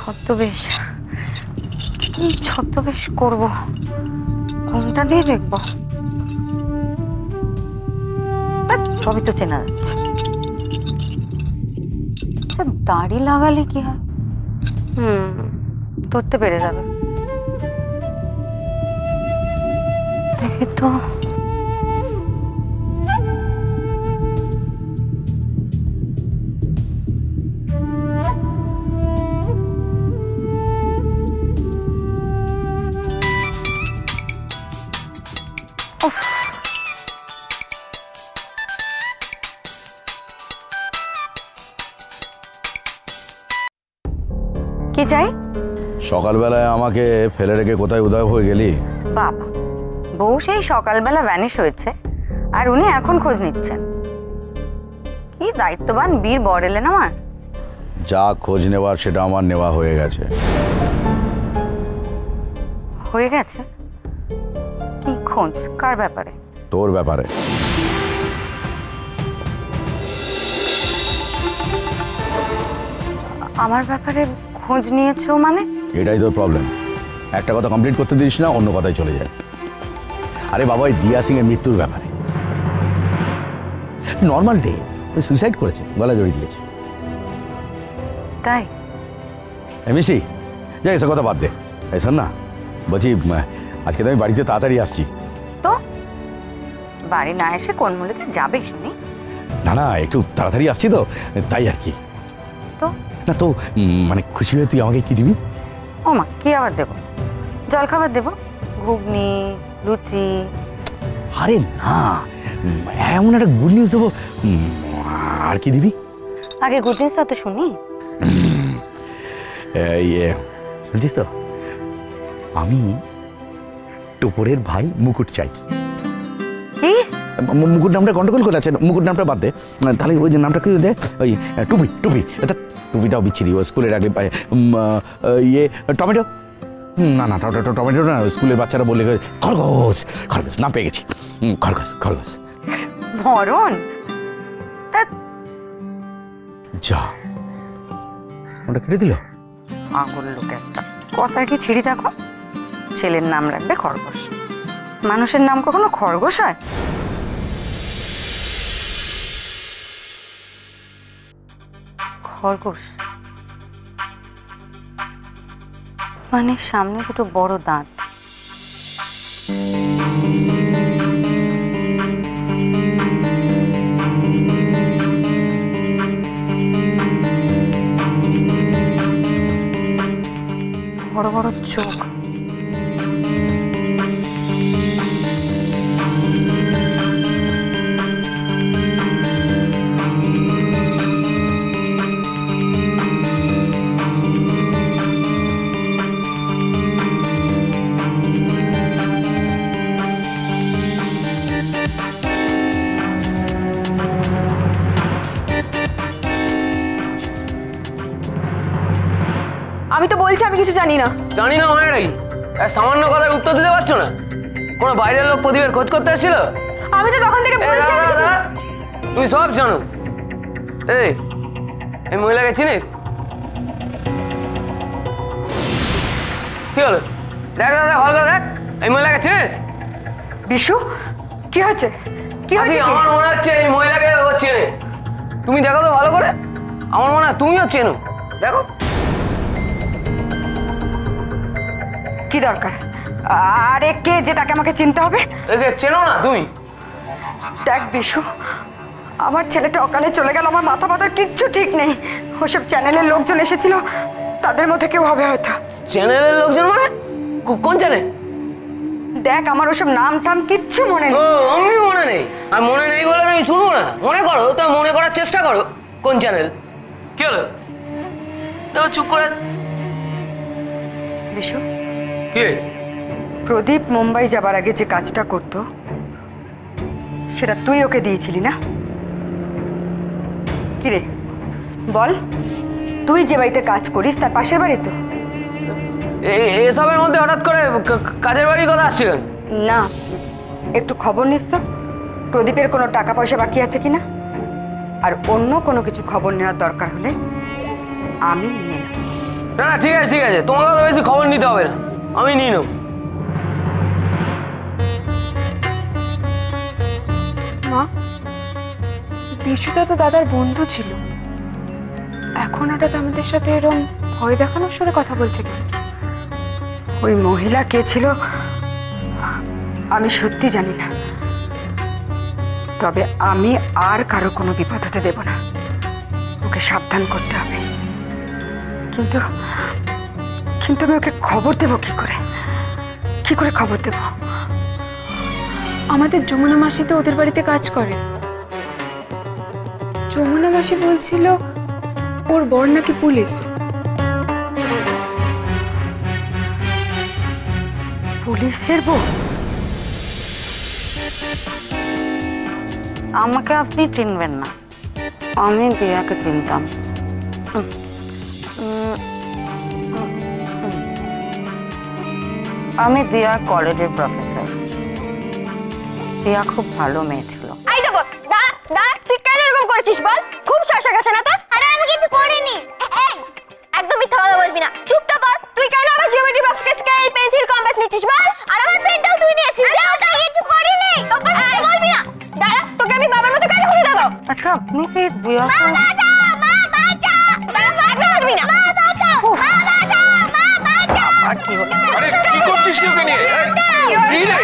ছদ্মবেশ, কি ছদ্মবেশ করব, কোনটা দিয়ে দেখব? সবই তো চেনা যাচ্ছে। দাড়ি লাগালে কি হয়? ধরতে পেরে যাবে। দেখি তো। কি চাই? সকালবেলায় আমাকে ফেলে রেখে কোথায় উদয় হয়ে গেলি? বাবা, বউ সেই সকালবেলা ভ্যানিশ হয়েছে আর উনি এখন খোঁজ নিচ্ছেন। কি দায়িত্ববান বীর বর এলেন আমার। যা খোঁজ নেওয়ার সেটা আমার নেওয়া হয়ে গেছে। হয়ে গেছে? কি খোঁজ? কার ব্যাপারে? তোর ব্যাপারে। আমার ব্যাপারে খোঁজ নিয়েছো মানে? এটাই তোর প্রবলেম। একটা কথা কমপ্লিট করতে দিস না, অন্য কথায় চলে যায়। আরে বাবা, এই দিয়া সিং এর মৃত্যুর ব্যাপারে। নর্মাল ডে, ওই সুইসাইড করেছে, গলা জড়িয়ে দিয়েছে। তাই? মিষ্টি, যাই এসব কথা বাদ দে। এই শোন না, বলছি আজকে তো আমি বাড়িতে তাড়াতাড়ি আসছি। তো বাড়ি না এসে কোন মুলুকে যাবে শুনি? না না, একটু তাড়াতাড়ি আসছি তো, তাই আর কি। তো না তো মানে খুশি হয়ে তুই আমাকে কি দিবি? ও মা, কি আবার দেবো? জলখাবার দেবো, ঘুগনি, লুচি। আরে না, এমন একটা গুড নিউজ দেবো। আর কি দিবি? আগে গুড নিউজটা তো শুনি। বুঝছিস তো, আমি টোপরের ভাই মুকুট চাই। কি? মুকুট নামটা গন্ডগোল করে আছে, মুকুট নামটা বাদ দে। তাহলে ওই যে নামটা কি দে, ওই টুপি। টুপি, টুপিটাও বিচ্ছিরি, ও স্কুলে রাখলে পায়। টমেটো। না না, টমেটো না, স্কুলের বাচ্চারা বললে খরগোশ। খরগোশ নাম পেয়ে গেছি। খরগোশ। মরণ। যা, ওটা কেটে দিল। পাগল লোক একটা। কথার কি ছিড়ি দেখো। ছেলের নাম রাখবে খরগোশ, মানুষের নাম কখনো খরগোশ হয়? খরগোশ মানে সামনে দুটো বড় দাঁত। বড় বড় চোখ। আমি তো বলছি আমি কিছু জানি না। জানি না মানে নাকি? সামান্য কথার উত্তর দিতে পারছো না? কোনো বাইরের লোক প্রদীপের খোঁজ করতে এসেছিল? আমি তো তখন থেকে বলছি আমি কিছু। তুমি সব জানো। এই মহিলাকে চিনিস? কি হলো? দেখ দাদা, ভালো করে দেখ। এই মহিলাকে চিনিস? বিশু, কি হয়েছে? কি হয়েছে? আমার মনে হচ্ছে এই মহিলাকে ও চেনে। তুমি দেখো তো ভালো করে। আমার মনে হয় তুমিও চেনো। দেখো। কি দরকার? আরে কে যে তাকে আমাকে চিনতে হবে? একে চেনো না তুমি? দেখ বিশু, আমার ছেলেটা অকালে চলে গেল, আমার মাথা ব্যথার কিচ্ছু ঠিক নেই। ওসব চ্যানেলের লোকজন এসেছিল, তাদের মধ্যে কেউ হবে হয়তো। চ্যানেলের লোকজন মানে? কোন চ্যানেল? দেখ, আমার ওসব নাম টাম কিচ্ছু মনে নেই। অমনি মনে নেই? আর মনে নেই বলে আমি শুনবো না? মনে করো তো, মনে করার চেষ্টা করো। কোন চ্যানেল? কি হলো? চুপ করে। বিশু, কি? প্রদীপ মুম্বাই যাবার আগে যে কাজটা করতো সেটা তুই ওকে দিয়েছিলি না? কি রে বল, তুই যে বাড়িতে কাজ করিস তার পাশের বাড়ি তো? এসবের মধ্যে হঠাৎ করে কাজের বাড়ির কথা আসছে কেন? না, একটু খবর নিস তো প্রদীপের কোনো টাকা পয়সা বাকি আছে কিনা। আর অন্য কোনো কিছু খবর নেওয়ার দরকার হলে আমি নিয়ে নেব। না না ঠিক আছে ঠিক আছে, তোমাকে তো বেশি খবর নিতে হবে না, আমি নিয়ে নেব। মা, বিশুদা তো দাদার বন্ধু ছিল, এখন হঠাৎ আমাদের সাথে এরকম ভয় দেখানোর সুরে কথা বলছে কেন? ওই মহিলা কে ছিল আমি সত্যি জানি না, তবে আমি আর কারো কোনো বিপদ হতে দেব না, ওকে সাবধান করতে হবে। কিন্তু কিন্তু আমি ওকে খবর দেব কি করে খবর দেব? আমাদের যমুনা মাসি তো ওদের বাড়িতে কাজ করে। যমুনা মাসি বলছিল ওর বর নাকি পুলিশ। পুলিশের বউ? আমাকে আপনি চিনবেন না, আমি দিয়াকে চিনতাম। আমি দিয়ার কলেজের প্রফেসর। দিয়া খুব ভালো মেয়ে ছিল। আই দেবো দাঁড়া দাঁড়া, তুই কেন এরকম করেছিস বল? খুব শাসা গেছে না তোর? আরে আমি কিছু করিনি। এই একদম মিথ্যা কথা বলবি না, চুপটা কর। তুই কেন আমার জিওমেট্রি বক্স থেকে স্কেল পেন্সিল কম্পাস নিচ্ছিস বল? আর আমার পেনটাও তুই নিয়েছিস। দে, ওটা কিছু করিনি। তখন বলবি না। দাঁড়া, তোকে আমি বাবার মতো কানে খুলে দেবো। আচ্ছা আপনি কি দিয়া মা বাঁচা, মা বাঁচা। দাঁড়া, একদম পারবি না। মা বাঁচা, মা বাঁচা, মা বাঁচা। আর কি হলো? আরে কি করছিস কি ওকে নিয়ে? এই, কি রে?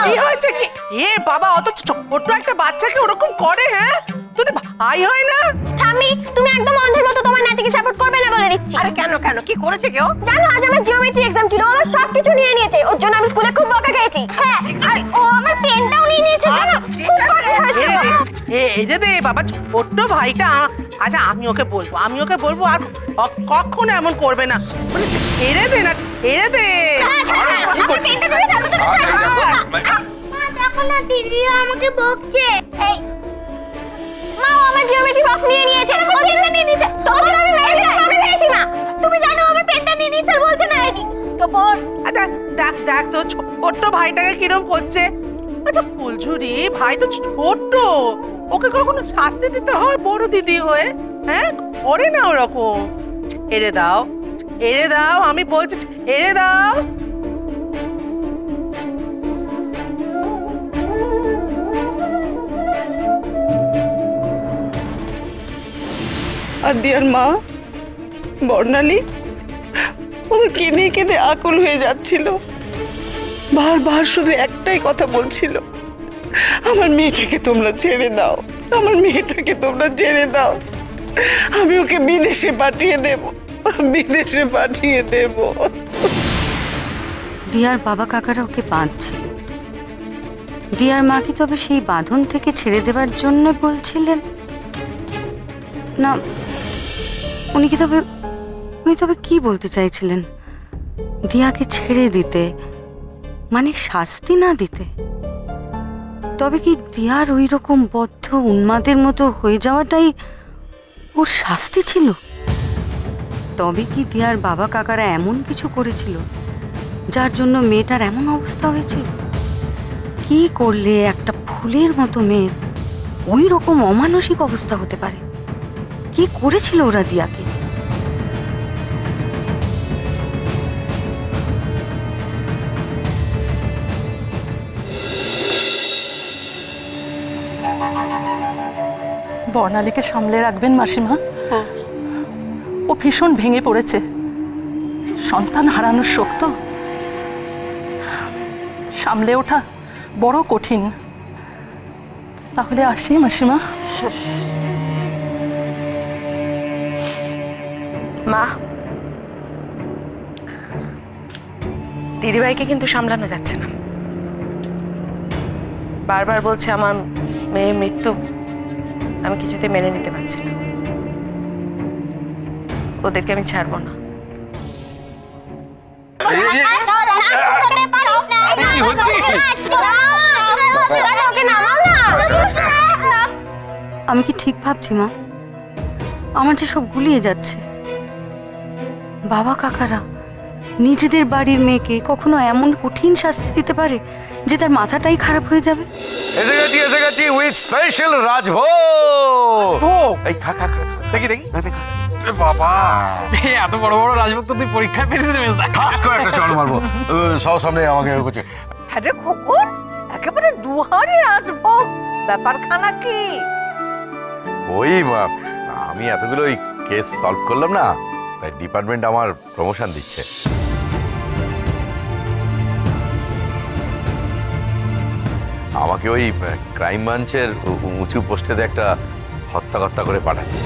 কি হয়েছে কি? এ বাবা, অত ছোট্ট একটা বাচ্চাকে ওরকম করে? হ্যাঁ, তোদের ভাই হয় না? ঠাম্মি, তুমি একদম অন্ধের মতো তোমার নাতিকে সাপোর্ট করবে না বলে দিচ্ছি। আরে কেন কেন, কি করেছে কেউ? জানো আজ আমার জিওমেট্রি এক্সাম ছিল, ও আমার সবকিছু নিয়ে নিয়েছে, ওর জন্য আমি স্কুলে খুব বকা খেয়েছি। হ্যাঁ, আর ও আমার পেনটাও নিয়ে নিয়েছে জানো, খুব বকা হয়েছে। এই যে দে বাবা, ছোট্ট ভাইটা। আচ্ছা আমি ওকে বলবো আর কখনো এমন করবে না। মানে ছেড়ে দে না, ছেড়ে দে। আমার পেনটা দিবি, তারপর তোকে ছাড়বো। মা দেখো না, দিদি আমাকে বকছে। এই মা, ও আমার জিওমেট্রি বক্স নিয়ে নিয়েছে, ও পেনটা নিয়ে নিয়েছে, তোর জন্য আমি মেরে বকা খেয়েছি। মা তুমি জানো আমার পেনটা নিয়ে নিয়েছে আর বলছে না আইনি তো পর। দেখ দেখ তো ছোট্ট ভাইটাকে কিরম করছে। আচ্ছা ফুলঝুরি, ভাই তো ছোট্ট, ওকে কখনো শাস্তি দিতে হয় বড় দিদি হয়ে? হ্যাঁ, করে না ওরকম। ছেড়ে দাও, ছেড়ে দাও, আমি বলছি ছেড়ে দাও। আর দিয়ার মা বর্ণালী, ও তো কেঁদে কেঁদে আকুল হয়ে যাচ্ছিল, বারবার শুধু একটাই কথা বলছিল, আমার মেয়েটাকে তোমরা ছেড়ে দাও, আমার মেয়েটাকে তোমরা ছেড়ে দাও, আমি ওকে বিদেশে পাঠিয়ে দেব, বিদেশে পাঠিয়ে দেব। দিয়ার বাবা কাকারা ওকে বাঁধছিল। দিয়ার মা কি তবে সেই বাঁধন থেকে ছেড়ে দেবার জন্য বলছিলেন না? উনি তবে কি বলতে চাইছিলেন? দিয়াকে ছেড়ে দিতে মানে শাস্তি না দিতে? তবে কি দিয়ার ওই রকম বদ্ধ উন্মাদের মতো হয়ে যাওয়াটাই ওর শাস্তি ছিল? তবে কি দিয়ার বাবা কাকারা এমন কিছু করেছিল যার জন্য মেয়েটার এমন অবস্থা হয়েছিল? কি করলে একটা ফুলের মতো মেয়ে ওই রকম অমানসিক অবস্থা হতে পারে? কি করেছিল ওরা দিয়াকে? বর্ণালীকে সামলে রাখবেন মাসিমা, ও ভীষণ ভেঙে পড়েছে, সন্তান হারানোর শোক তো, সামলে ওঠা বড় কঠিন। তাহলে আসি মাসিমা। মা, দিদিভাইকে কিন্তু সামলানো যাচ্ছে না, বারবার বলছে আমার মেয়ের মৃত্যু আমি কিছুতে মেনে নিতে পারছি না, ওদেরকে আমি ছাড়বো না। আমি কি ঠিক ভাবছি মা? আমার যে সব গুলিয়ে যাচ্ছে। বাবা কাকারা নিজেদের বাড়ির মেয়েকে কখনো এমন কঠিন শাস্তি দিতে পারে যে তার মাথাটাই খারাপ হয়ে যাবে? এসে গেছি উইথ স্পেশাল রাজভোগ। এই খা খা খা, দেখি দেখি বাবা, এত বড় বড় রাজভোগ তো তুই পরীক্ষায় পেয়েছিস মেজদা। ঠাস করে একটা চড় মারবো। সব সামনে আমাকে করছে। আরে খোকন, একেবারে দুহারি রাজভোগ, ব্যাপারখানা কি? ওই আমি এতগুলো ওই কেস সলভ করলাম না, তাই ডিপার্টমেন্ট আমার প্রমোশন দিচ্ছে। আমাকে ওই ক্রাইম ব্রাঞ্চের উঁচু পোস্টে একটা হত্যা করে পাঠাচ্ছে।